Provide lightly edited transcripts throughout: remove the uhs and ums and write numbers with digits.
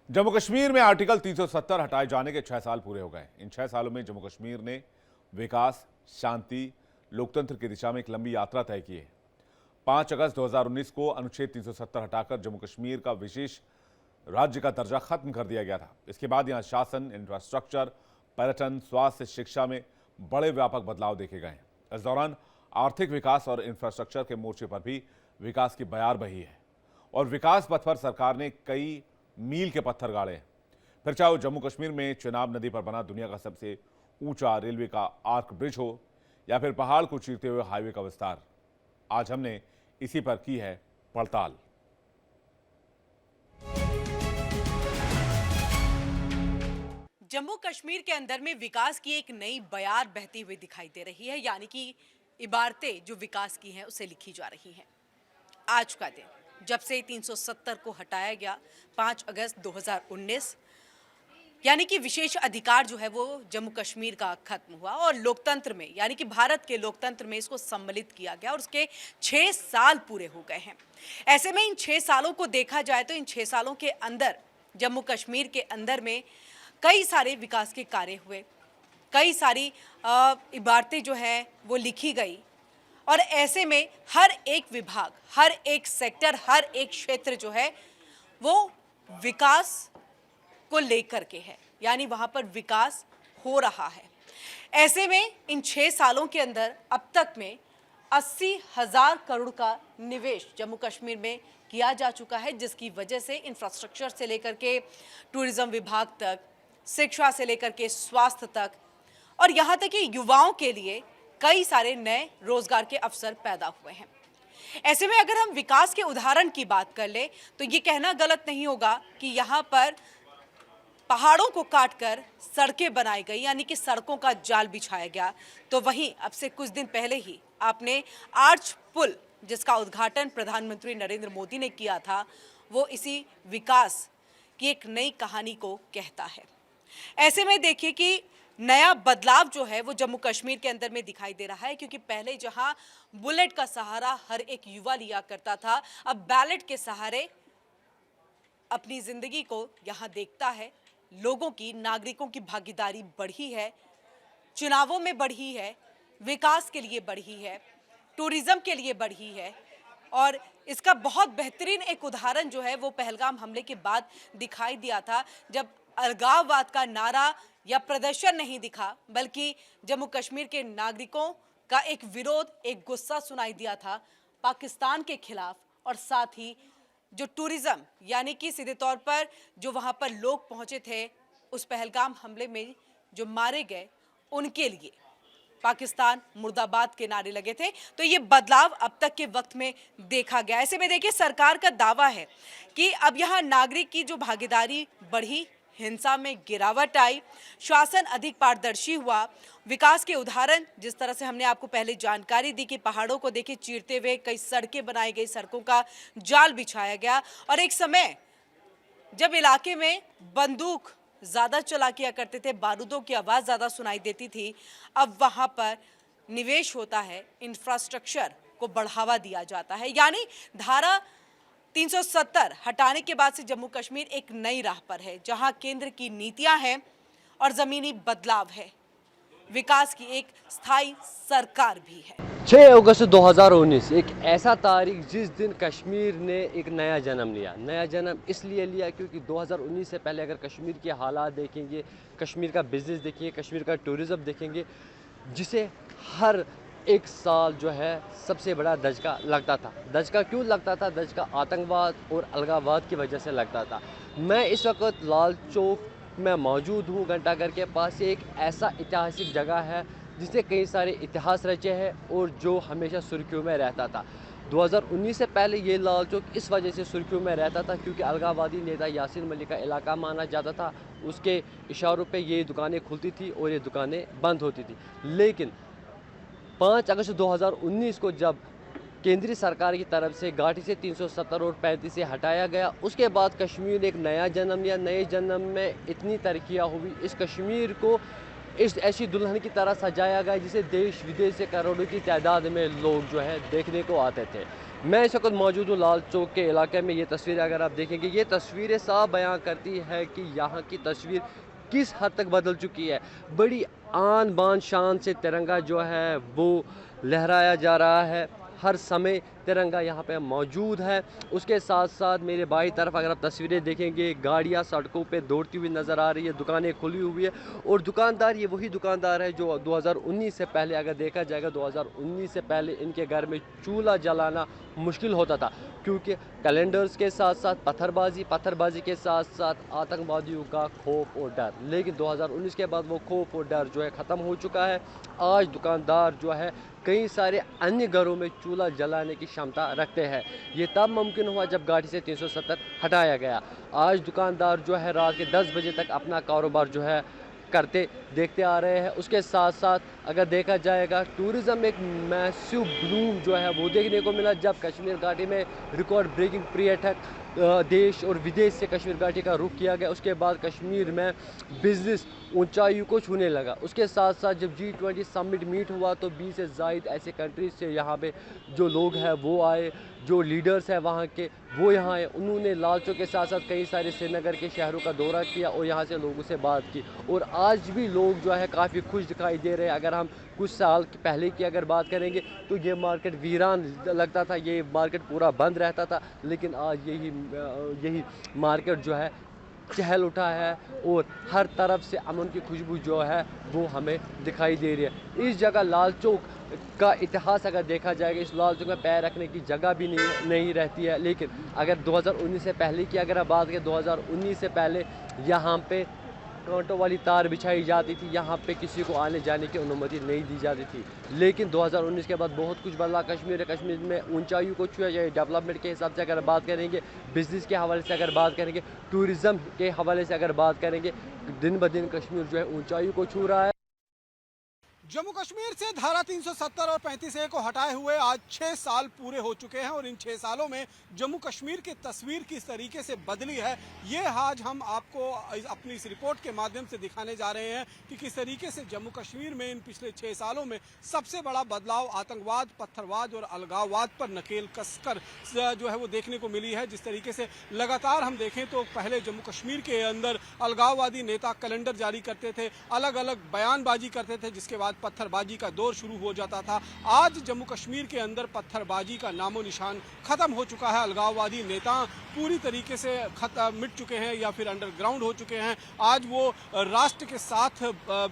जम्मू कश्मीर में आर्टिकल 370 हटाए जाने के 6 साल पूरे हो गए। इन 6 सालों में जम्मू कश्मीर ने विकास, शांति, लोकतंत्र की दिशा में एक लंबी यात्रा तय की है। 5 अगस्त 2019 को अनुच्छेद 370 हटाकर जम्मू कश्मीर का विशेष राज्य का दर्जा खत्म कर दिया गया था। इसके बाद यहां शासन, इंफ्रास्ट्रक्चर, पर्यटन, स्वास्थ्य, शिक्षा में बड़े व्यापक बदलाव देखे गए हैं। इस दौरान आर्थिक विकास और इंफ्रास्ट्रक्चर के मोर्चे पर भी विकास की बयार बही है और विकास पथ पर सरकार ने कई मील के पत्थर गाड़े हैं। फिर चाहे वो जम्मू कश्मीर में चिनाब नदी पर बना दुनिया का सबसे ऊंचा रेलवे का आर्क ब्रिज हो या फिर पहाड़ को चीरते हुए हाईवे का विस्तार, आज हमने इसी पर की है पड़ताल। जम्मू कश्मीर के अंदर में विकास की एक नई बयार बहती हुई दिखाई दे रही है, यानी कि इबारतें जो विकास की हैं उसे लिखी जा रही हैं। आज का दिन जब से 370 को हटाया गया 5 अगस्त 2019, यानी कि विशेष अधिकार जो है वो जम्मू कश्मीर का खत्म हुआ और लोकतंत्र में, यानी कि भारत के लोकतंत्र में इसको सम्मिलित किया गया और उसके 6 साल पूरे हो गए हैं। ऐसे में इन 6 सालों को देखा जाए तो इन 6 सालों के अंदर जम्मू कश्मीर के अंदर में कई सारे विकास के कार्य हुए, कई सारी इबारतें जो है वो लिखी गई और ऐसे में हर एक विभाग, हर एक सेक्टर, हर एक क्षेत्र जो है वो विकास को लेकर के है, यानी वहाँ पर विकास हो रहा है। ऐसे में इन 6 सालों के अंदर अब तक में 80,000 करोड़ का निवेश जम्मू कश्मीर में किया जा चुका है, जिसकी वजह से इंफ्रास्ट्रक्चर से लेकर के टूरिज्म विभाग तक, शिक्षा से लेकर के स्वास्थ्य तक और यहाँ तक कि युवाओं के लिए कई सारे नए रोजगार के अवसर पैदा हुए हैं। ऐसे में अगर हम विकास के उदाहरण की बात कर ले तो ये कहना गलत नहीं होगा कि यहाँ पर पहाड़ों को काटकर सड़कें बनाई गई, यानी कि सड़कों का जाल बिछाया गया। तो वहीं अब से कुछ दिन पहले ही आपने आर्च पुल, जिसका उद्घाटन प्रधानमंत्री नरेंद्र मोदी ने किया था, वो इसी विकास की एक नई कहानी को कहता है। ऐसे में देखिए कि नया बदलाव जो है वो जम्मू कश्मीर के अंदर में दिखाई दे रहा है, क्योंकि पहले जहां बुलेट का सहारा हर एक युवा लिया करता था, अब बैलेट के सहारे अपनी जिंदगी को यहां देखता है। लोगों की, नागरिकों की भागीदारी बढ़ी है, चुनावों में बढ़ी है, विकास के लिए बढ़ी है, टूरिज्म के लिए बढ़ी है और इसका बहुत बेहतरीन एक उदाहरण जो है वो पहलगाम हमले के बाद दिखाई दिया था, जब अलगाववाद का नारा या प्रदर्शन नहीं दिखा, बल्कि जम्मू कश्मीर के नागरिकों का एक विरोध, एक गुस्सा सुनाई दिया था पाकिस्तान के खिलाफ और साथ ही जो टूरिज्म, यानी कि सीधे तौर पर जो वहां पर लोग पहुंचे थे उस पहलगाम हमले में जो मारे गए उनके लिए पाकिस्तान मुर्दाबाद के नारे लगे थे। तो ये बदलाव अब तक के वक्त में देखा गया। ऐसे में देखिए सरकार का दावा है कि अब यहाँ नागरिक की जो भागीदारी बढ़ी, हिंसा में गिरावट आई, शासन अधिक पारदर्शी हुआ, विकास के उदाहरण जिस तरह से हमने आपको पहले जानकारी दी कि पहाड़ों को देखिए चीरते हुए कई सड़कें बनाई गई, सड़कों का जाल बिछाया गया और एक समय जब इलाके में बंदूक ज़्यादा चला किया करते थे, बारूदों की आवाज़ ज़्यादा सुनाई देती थी, अब वहाँ पर निवेश होता है, इंफ्रास्ट्रक्चर को बढ़ावा दिया जाता है। यानी धारा 370 हटाने के बाद से जम्मू कश्मीर एक नई राह पर है, जहां केंद्र की नीतियां हैं और जमीनी बदलाव है, विकास की एक स्थायी सरकार भी है। 6 अगस्त 2019 एक ऐसा तारीख जिस दिन कश्मीर ने एक नया जन्म लिया। नया जन्म इसलिए लिया क्योंकि 2019 से पहले अगर कश्मीर के हालात देखेंगे, कश्मीर का बिजनेस देखेंगे, कश्मीर का टूरिज़्म देखेंगे, जिसे हर एक साल जो है सबसे बड़ा दचका लगता था। दचका क्यों लगता था? दचका आतंकवाद और अलगाववाद की वजह से लगता था। मैं इस वक्त लाल चौक में मौजूद हूँ, घंटाघर के पास। ये एक ऐसा ऐतिहासिक जगह है जिसने कई सारे इतिहास रचे हैं और जो हमेशा सुर्खियों में रहता था। 2019 से पहले ये लाल चौक इस वजह से सुर्खियों में रहता था क्योंकि अलगाववादी नेता यासीन मलिक का इलाका माना जाता था। उसके इशारों पे ये दुकानें खुलती थी और ये दुकानें बंद होती थी। लेकिन 5 अगस्त 2019 को जब केंद्रीय सरकार की तरफ से घाटी से 370 और 35 से हटाया गया, उसके बाद कश्मीर ने एक नया जन्म लिया। नए जन्म में इतनी तरक्कियाँ हुई, इस कश्मीर को इस ऐसी दुल्हन की तरह सजाया गया जिसे देश विदेश से करोड़ों की तादाद में लोग जो है देखने को आते थे। मैं इस वक्त मौजूद हूँ लाल चौक के इलाके में। ये तस्वीरें अगर आप देखेंगे, ये तस्वीरें साफ बयां करती है कि यहाँ की तस्वीर किस हद तक बदल चुकी है। बड़ी आन बान शान से तिरंगा जो है वो लहराया जा रहा है, हर समय तिरंगा यहाँ पे मौजूद है। उसके साथ साथ मेरे बाई तरफ अगर आप तस्वीरें देखेंगे, गाड़ियाँ सड़कों पे दौड़ती हुई नज़र आ रही है, दुकानें खुली हुई है। और दुकानदार ये वही दुकानदार है जो 2019 से पहले, अगर देखा जाएगा 2019 से पहले इनके घर में चूल्हा जलाना मुश्किल होता था, क्योंकि कैलेंडर्स के साथ साथ पत्थरबाजी के साथ साथ आतंकवादियों का खौफ और डर। लेकिन 2019 के बाद वो खौफ और डर जो है ख़त्म हो चुका है। आज दुकानदार जो है कई सारे अन्य घरों में चूल्हा जलाने की क्षमता रखते हैं। ये तब मुमकिन हुआ जब गाड़ी से 370 हटाया गया। आज दुकानदार जो है रात के 10 बजे तक अपना कारोबार जो है करते देखते आ रहे हैं। उसके साथ साथ अगर देखा जाएगा, टूरिज़्म एक मैसिव ब्लूम जो है वो देखने को मिला जब कश्मीर घाटी में रिकॉर्ड ब्रेकिंग पर्यटक देश और विदेश से कश्मीर घाटी का रुख किया गया। उसके बाद कश्मीर में बिजनेस ऊंचाइयों को छूने लगा। उसके साथ साथ जब G20 समिट मीट हुआ तो 20 से ज़ायद ऐसे कंट्रीज से यहाँ पे जो लोग हैं वो आए, जो लीडर्स हैं वहाँ के वो यहाँ आए। उन्होंने लाल चौक के साथ साथ कई सारे श्रीनगर के शहरों का दौरा किया और यहाँ से लोगों से बात की। और आज भी लोग जो है काफ़ी खुश दिखाई दे रहे हैं। अगर हम कुछ साल पहले की अगर बात करेंगे तो ये मार्केट वीरान लगता था, ये मार्केट पूरा बंद रहता था। लेकिन आज यही मार्केट जो है चहल उठा है और हर तरफ से अमन की खुशबू जो है वो हमें दिखाई दे रही है। इस जगह लाल चौक का इतिहास अगर देखा जाएगा, इस लाल चौक में पैर रखने की जगह भी नहीं रहती है। लेकिन अगर 2019 से पहले की अगर आप बात करें, 2019 से पहले यहाँ पे कांटों वाली तार बिछाई जाती थी, यहाँ पे किसी को आने जाने की अनुमति नहीं दी जाती थी। लेकिन 2019 के बाद बहुत कुछ बदला कश्मीर में ऊंचाइयों को छुआ जाए। डेवलपमेंट के हिसाब से अगर बात करेंगे, बिजनेस के हवाले से अगर बात करेंगे, टूरिज़्म के हवाले से अगर बात करेंगे, दिन ब दिन कश्मीर जो है ऊंचाइयों को छू रहा है। जम्मू कश्मीर से धारा 370 और 35A को हटाए हुए आज 6 साल पूरे हो चुके हैं और इन 6 सालों में जम्मू कश्मीर की तस्वीर किस तरीके से बदली है, ये आज हम आपको अपनी इस रिपोर्ट के माध्यम से दिखाने जा रहे हैं कि किस तरीके से जम्मू कश्मीर में इन पिछले 6 सालों में सबसे बड़ा बदलाव आतंकवाद, पत्थरवाद और अलगाववाद पर नकेल कसकर जो है वो देखने को मिली है। जिस तरीके से लगातार हम देखें तो पहले जम्मू कश्मीर के अंदर अलगाववादी नेता कैलेंडर जारी करते थे, अलग अलग बयानबाजी करते थे, जिसके बाद पत्थरबाजी का दौर शुरू हो जाता था। आज जम्मू कश्मीर के अंदर पत्थरबाजी का नामो निशान खत्म हो चुका है। अलगाववादी नेता पूरी तरीके से मिट चुके हैं या फिर अंडरग्राउंड हो चुके हैं। आज वो राष्ट्र के साथ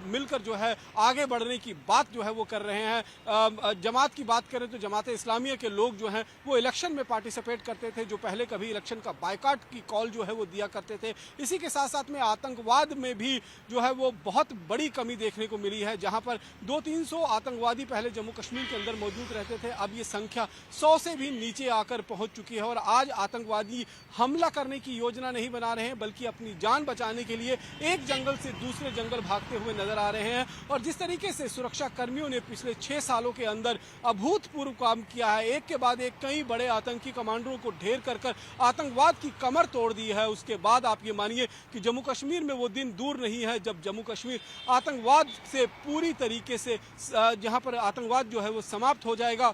मिलकर जो है आगे बढ़ने की बात जो है वो कर रहे हैं। जमात की बात करें तो जमात इस्लामिया के लोग जो हैं वो इलेक्शन में पार्टिसिपेट करते थे, जो पहले कभी इलेक्शन का बायकॉट की कॉल जो है वो दिया करते थे। इसी के साथ साथ में आतंकवाद में भी जो है वो बहुत बड़ी कमी देखने को मिली है। जहां पर 200-300 आतंकवादी पहले जम्मू कश्मीर के अंदर मौजूद रहते थे, अब ये संख्या 100 से भी नीचे आकर पहुंच चुकी है। और आज आतंकवादी हमला करने की योजना नहीं बना रहे हैं, बल्कि अपनी जान बचाने के लिए एक जंगल से दूसरे जंगल भागते हुए नजर आ रहे हैं। और जिस तरीके से सुरक्षा कर्मियों ने पिछले 6 सालों के अंदर अभूतपूर्व काम किया है, एक के बाद एक कई बड़े आतंकी कमांडरों को ढेर कर आतंकवाद की कमर तोड़ दी है, उसके बाद आप ये मानिए कि जम्मू कश्मीर में वो दिन दूर नहीं है जब जम्मू कश्मीर आतंकवाद से पूरी तरीके से जहां पर आतंकवाद जो है वो समाप्त हो जाएगा।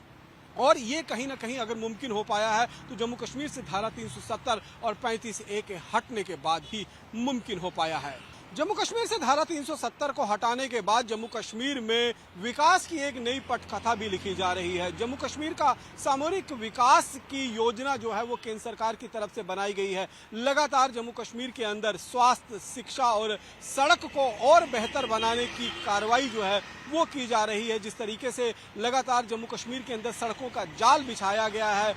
और ये कहीं ना कहीं अगर मुमकिन हो पाया है तो जम्मू कश्मीर से धारा 370 और 35A के हटने के बाद ही मुमकिन हो पाया है। जम्मू कश्मीर से धारा 370 को हटाने के बाद जम्मू कश्मीर में विकास की एक नई पटकथा भी लिखी जा रही है। जम्मू कश्मीर का सामूहिक विकास की योजना जो है वो केंद्र सरकार की तरफ से बनाई गई है। लगातार जम्मू कश्मीर के अंदर स्वास्थ्य, शिक्षा और सड़क को और बेहतर बनाने की कार्रवाई जो है वो की जा रही है। जिस तरीके से लगातार जम्मू कश्मीर के अंदर सड़कों का जाल बिछाया गया है,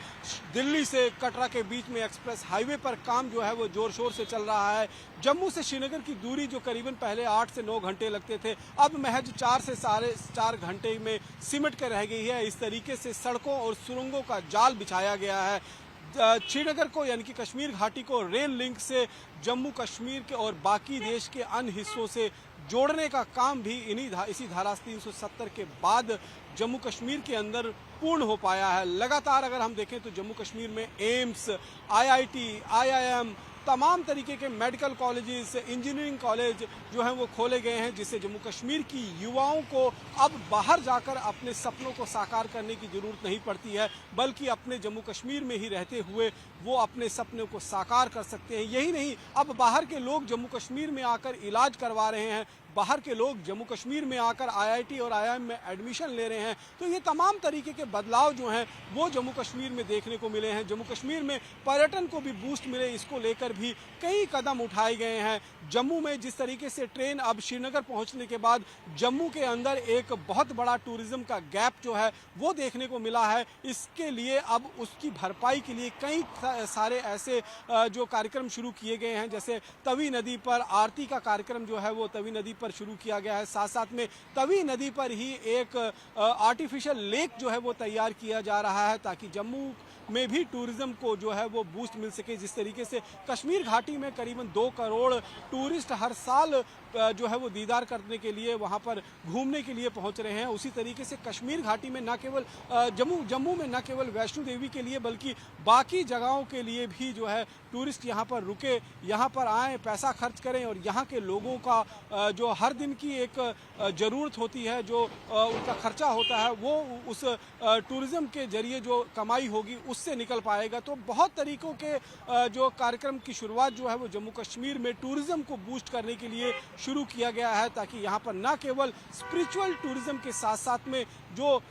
दिल्ली से कटरा के बीच में एक्सप्रेस हाईवे पर काम जो है वो जोर शोर से चल रहा है। जम्मू से श्रीनगर की दूरी जो करीबन पहले 8 से 9 घंटे लगते थे, अब महज 4 से 4.5 घंटे में सिमट कर रह गई है। इस तरीके से सड़कों और सुरंगों का जाल बिछाया गया है। श्रीनगर को यानी कि कश्मीर घाटी को रेल लिंक से जम्मू कश्मीर के और बाकी देश के अन्य हिस्सों से जोड़ने का काम भी इसी धारा 370 के बाद जम्मू कश्मीर के अंदर पूर्ण हो पाया है। लगातार अगर हम देखें तो जम्मू कश्मीर में एम्स, IIT, IIM तमाम तरीके के मेडिकल कॉलेजेस, इंजीनियरिंग कॉलेज जो हैं वो खोले गए हैं, जिससे जम्मू कश्मीर की युवाओं को अब बाहर जाकर अपने सपनों को साकार करने की ज़रूरत नहीं पड़ती है, बल्कि अपने जम्मू कश्मीर में ही रहते हुए वो अपने सपनों को साकार कर सकते हैं। यही नहीं, अब बाहर के लोग जम्मू कश्मीर में आकर इलाज करवा रहे हैं, बाहर के लोग जम्मू कश्मीर में आकर आईआईटी और आईआईएम में एडमिशन ले रहे हैं। तो ये तमाम तरीके के बदलाव जो हैं वो जम्मू कश्मीर में देखने को मिले हैं। जम्मू कश्मीर में पर्यटन को भी बूस्ट मिले, इसको लेकर भी कई कदम उठाए गए हैं। जम्मू में जिस तरीके से ट्रेन अब श्रीनगर पहुंचने के बाद जम्मू के अंदर एक बहुत बड़ा टूरिज्म का गैप जो है वो देखने को मिला है, इसके लिए अब उसकी भरपाई के लिए कई सारे ऐसे जो कार्यक्रम शुरू किए गए हैं, जैसे तवी नदी पर आरती का कार्यक्रम जो है वो तवी नदी पर शुरू किया गया है। साथ साथ में तवी नदी पर ही एक आर्टिफिशियल लेक जो है वो तैयार किया जा रहा है, ताकि जम्मू में भी टूरिज्म को जो है वो बूस्ट मिल सके। जिस तरीके से कश्मीर घाटी में करीबन 2 करोड़ टूरिस्ट हर साल जो है वो दीदार करने के लिए वहाँ पर घूमने के लिए पहुँच रहे हैं, उसी तरीके से कश्मीर घाटी में न केवल जम्मू में न केवल वैष्णो देवी के लिए बल्कि बाकी जगहों के लिए भी जो है टूरिस्ट यहाँ पर रुके, यहाँ पर आएँ, पैसा खर्च करें और यहाँ के लोगों का जो हर दिन की एक ज़रूरत होती है, जो उनका खर्चा होता है, वो उस टूरिज़्म के जरिए जो कमाई होगी उससे निकल पाएगा। तो बहुत तरीक़ों के जो कार्यक्रम की शुरुआत जो है वो जम्मू कश्मीर में टूरिज़्म को बूस्ट करने के लिए शुरू किया गया है, ताकि यहाँ पर न केवल स्पिरिचुअल टूरिज़्म के साथ साथ में जो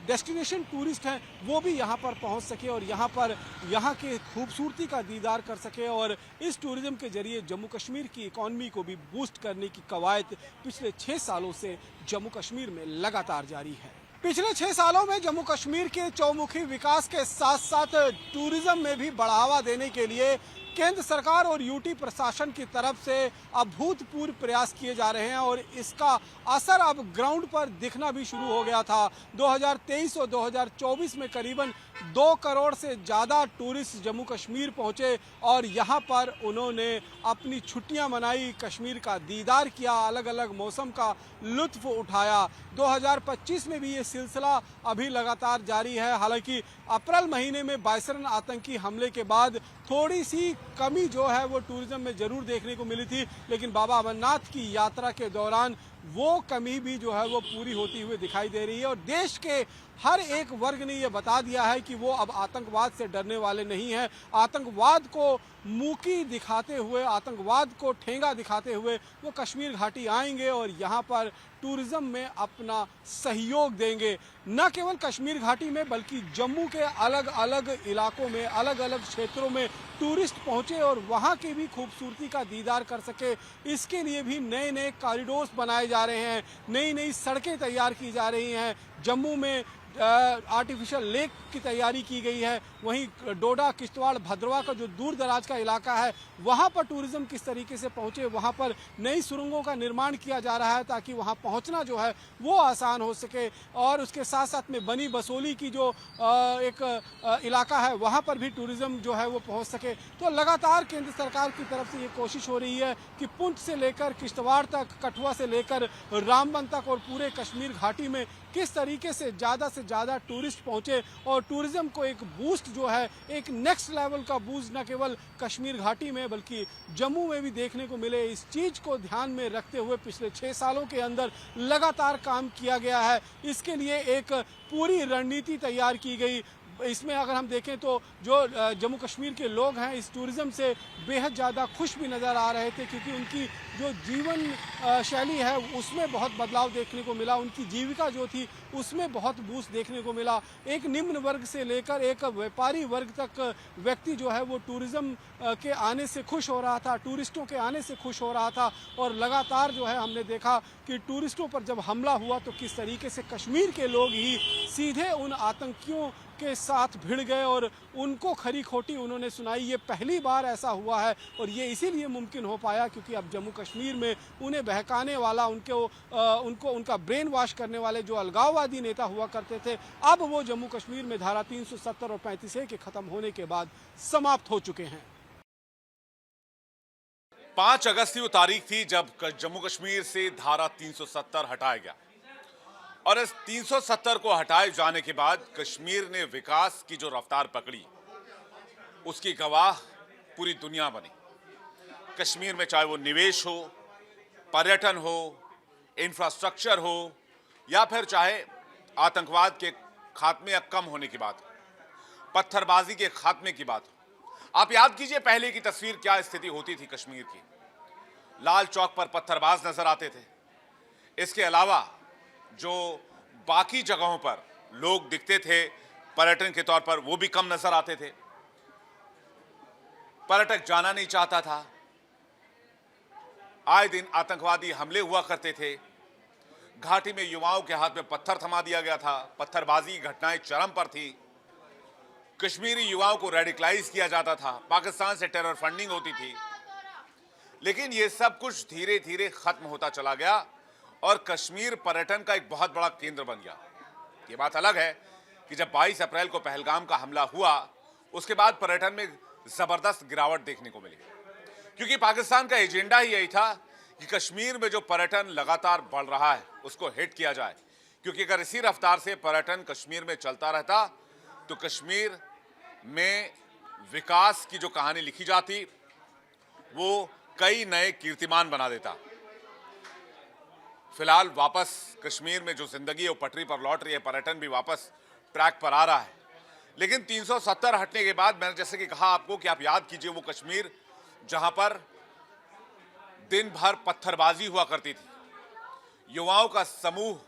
डेस्टिनेशन टूरिस्ट हैं वो भी यहाँ पर पहुँच सके और यहाँ पर यहाँ के खूबसूरती का दीदार कर सके। और इस टूरिज़्म के जरिए जम्मू कश्मीर की इकॉनमी को भी बूस्ट करने की कवायद पिछले 6 सालों से जम्मू कश्मीर में लगातार जारी है। पिछले 6 सालों में जम्मू कश्मीर के चौमुखी विकास के साथ साथ टूरिज्म में भी बढ़ावा देने के लिए केंद्र सरकार और यूटी प्रशासन की तरफ से अभूतपूर्व प्रयास किए जा रहे हैं और इसका असर अब ग्राउंड पर दिखना भी शुरू हो गया था। 2023 और 2024 में करीबन 2 करोड़ से ज़्यादा टूरिस्ट जम्मू कश्मीर पहुंचे और यहां पर उन्होंने अपनी छुट्टियां मनाई, कश्मीर का दीदार किया, अलग अलग मौसम का लुत्फ़ उठाया। 2025 में भी ये सिलसिला अभी लगातार जारी है। हालांकि अप्रैल महीने में बायसरन आतंकी हमले के बाद थोड़ी सी कमी जो है वो टूरिज्म में ज़रूर देखने को मिली थी, लेकिन बाबा अमरनाथ की यात्रा के दौरान वो कमी भी जो है वो पूरी होती हुई दिखाई दे रही है। और देश के हर एक वर्ग ने ये बता दिया है कि वो अब आतंकवाद से डरने वाले नहीं हैं। आतंकवाद को मुकी दिखाते हुए, आतंकवाद को ठेंगा दिखाते हुए वो कश्मीर घाटी आएंगे और यहाँ पर टूरिज्म में अपना सहयोग देंगे। न केवल कश्मीर घाटी में बल्कि जम्मू के अलग अलग इलाकों में, अलग अलग क्षेत्रों में टूरिस्ट पहुँचे और वहाँ की भी खूबसूरती का दीदार कर सके, इसके लिए भी नए नए कॉरिडोर्स बनाए जा रहे हैं, नई नई सड़कें तैयार की जा रही हैं। जम्मू में आर्टिफिशियल लेक की तैयारी की गई है, वहीं डोडा, किश्तवाड़, भद्रवाह का जो दूर दराज का इलाका है वहाँ पर टूरिज्म किस तरीके से पहुँचे, वहाँ पर नई सुरंगों का निर्माण किया जा रहा है ताकि वहाँ पहुँचना जो है वो आसान हो सके। और उसके साथ साथ में बनी बसोली की जो एक इलाका है वहाँ पर भी टूरिज्म जो है वो पहुँच सके। तो लगातार केंद्र सरकार की तरफ से ये कोशिश हो रही है कि पुंछ से लेकर किश्तवाड़ तक, कठुआ से लेकर रामबन तक और पूरे कश्मीर घाटी में किस तरीके से ज़्यादा टूरिस्ट पहुँचे और टूरिज्म को एक बूस्ट जो है, एक नेक्स्ट लेवल का बूस्ट न केवल कश्मीर घाटी में बल्कि जम्मू में भी देखने को मिले। इस चीज़ को ध्यान में रखते हुए पिछले 6 सालों के अंदर लगातार काम किया गया है। इसके लिए एक पूरी रणनीति तैयार की गई। इसमें अगर हम देखें तो जो जम्मू कश्मीर के लोग हैं इस टूरिज़्म से बेहद ज़्यादा खुश भी नज़र आ रहे थे, क्योंकि उनकी जो जीवन शैली है उसमें बहुत बदलाव देखने को मिला, उनकी जीविका जो थी उसमें बहुत बूस्ट देखने को मिला। एक निम्न वर्ग से लेकर एक व्यापारी वर्ग तक व्यक्ति जो है वो टूरिज़्म के आने से खुश हो रहा था, टूरिस्टों के आने से खुश हो रहा था। और लगातार जो है हमने देखा कि टूरिस्टों पर जब हमला हुआ तो किस तरीके से कश्मीर के लोग ही सीधे उन आतंकियों के साथ भिड़ गए और उनको खरी खोटी उन्होंने सुनाई। ये पहली बार ऐसा हुआ है और ये इसीलिए मुमकिन हो पाया क्योंकि अब जम्मू कश्मीर में उन्हें बहकाने वाला, उनका ब्रेन वॉश करने वाले जो अलगाववादी नेता हुआ करते थे, अब वो जम्मू कश्मीर में धारा 370 और 35A के खत्म होने के बाद समाप्त हो चुके हैं। 5 अगस्त की वो तारीख थी जब जम्मू कश्मीर से धारा 370 हटाया गया और इस 370 को हटाए जाने के बाद कश्मीर ने विकास की जो रफ्तार पकड़ी उसकी गवाह पूरी दुनिया बनी। कश्मीर में चाहे वो निवेश हो, पर्यटन हो, इंफ्रास्ट्रक्चर हो, या फिर चाहे आतंकवाद के खात्मे या कम होने की बात हो, पत्थरबाजी के खात्मे की बात हो। आप याद कीजिए पहले की तस्वीर, क्या स्थिति होती थी कश्मीर की। लाल चौक पर पत्थरबाज नजर आते थे। इसके अलावा जो बाकी जगहों पर लोग दिखते थे पर्यटन के तौर पर, वो भी कम नजर आते थे। पर्यटक जाना नहीं चाहता था। आए दिन आतंकवादी हमले हुआ करते थे। घाटी में युवाओं के हाथ में पत्थर थमा दिया गया था। पत्थरबाजी घटनाएं चरम पर थी। कश्मीरी युवाओं को रेडिकलाइज किया जाता था। पाकिस्तान से टेरर फंडिंग होती थी। लेकिन यह सब कुछ धीरे धीरे खत्म होता चला गया और कश्मीर पर्यटन का एक बहुत बड़ा केंद्र बन गया। यह बात अलग है कि जब 22 अप्रैल को पहलगाम का हमला हुआ, उसके बाद पर्यटन में जबरदस्त गिरावट देखने को मिली, क्योंकि पाकिस्तान का एजेंडा ही यही था कि कश्मीर में जो पर्यटन लगातार बढ़ रहा है उसको हिट किया जाए, क्योंकि अगर इसी रफ्तार से पर्यटन कश्मीर में चलता रहता तो कश्मीर में विकास की जो कहानी लिखी जाती वो कई नए कीर्तिमान बना देता। फिलहाल वापस कश्मीर में जो जिंदगी है वो पटरी पर लौट रही है, पर्यटन भी वापस ट्रैक पर आ रहा है। लेकिन 370 हटने के बाद मैंने जैसे कि कहा आपको कि आप याद कीजिए वो कश्मीर जहां पर दिन भर पत्थरबाजी हुआ करती थी, युवाओं का समूह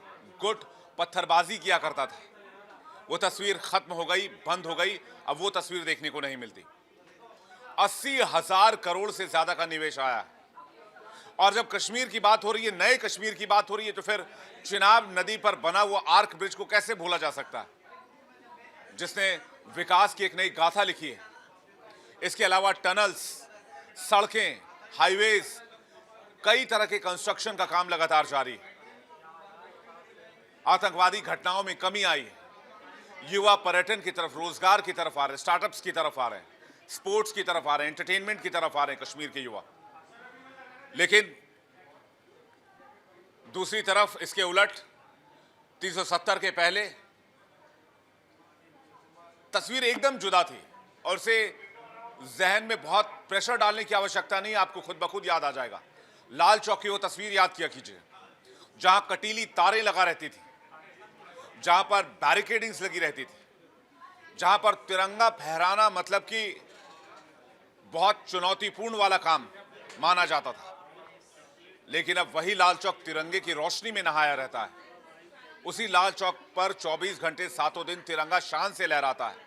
गुट पत्थरबाजी किया करता था, वो तस्वीर खत्म हो गई, बंद हो गई। अब वो तस्वीर देखने को नहीं मिलती। 80,000 करोड़ से ज्यादा का निवेश आया है। और जब कश्मीर की बात हो रही है, नए कश्मीर की बात हो रही है, तो फिर चिनाब नदी पर बना हुआ आर्क ब्रिज को कैसे भूला जा सकता है, जिसने विकास की एक नई गाथा लिखी है। इसके अलावा टनल्स, सड़कें, हाईवेज, कई तरह के कंस्ट्रक्शन का काम लगातार जारी है। आतंकवादी घटनाओं में कमी आई है। युवा पर्यटन की तरफ, रोजगार की तरफ आ रहे हैं, स्टार्टअप्स की तरफ आ रहे हैं, स्पोर्ट्स की तरफ आ रहे हैं, एंटरटेनमेंट की तरफ आ रहे हैं कश्मीर के युवा। लेकिन दूसरी तरफ इसके उलट 370 के पहले तस्वीर एकदम जुदा थी और इसे जहन में बहुत प्रेशर डालने की आवश्यकता नहीं, आपको खुद ब खुद याद आ जाएगा। लाल चौक की वो तस्वीर याद किया कीजिए, जहां कटीली तारें लगा रहती थी, जहां पर बैरिकेडिंग्स लगी रहती थी, जहां पर तिरंगा फहराना मतलब कि बहुत चुनौतीपूर्ण वाला काम माना जाता था। लेकिन अब वही लाल चौक तिरंगे की रोशनी में नहाया रहता है। उसी लाल चौक पर 24 घंटे सातों दिन तिरंगा शान से लहराता है।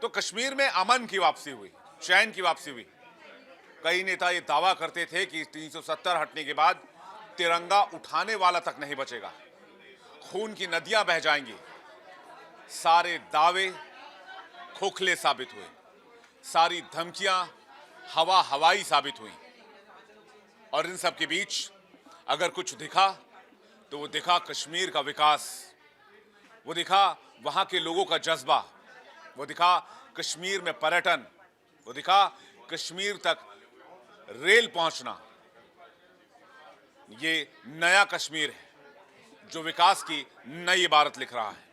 तो कश्मीर में अमन की वापसी हुई, चैन की वापसी हुई। कई नेता ये दावा करते थे कि 370 हटने के बाद तिरंगा उठाने वाला तक नहीं बचेगा, खून की नदियां बह जाएंगी। सारे दावे खोखले साबित हुए, सारी धमकियां हवाई साबित हुई। और इन सब के बीच अगर कुछ दिखा तो वो दिखा कश्मीर का विकास, वो दिखा वहां के लोगों का जज्बा, वो दिखा कश्मीर में पर्यटन, वो दिखा कश्मीर तक रेल पहुंचना। ये नया कश्मीर है जो विकास की नई इबारत लिख रहा है।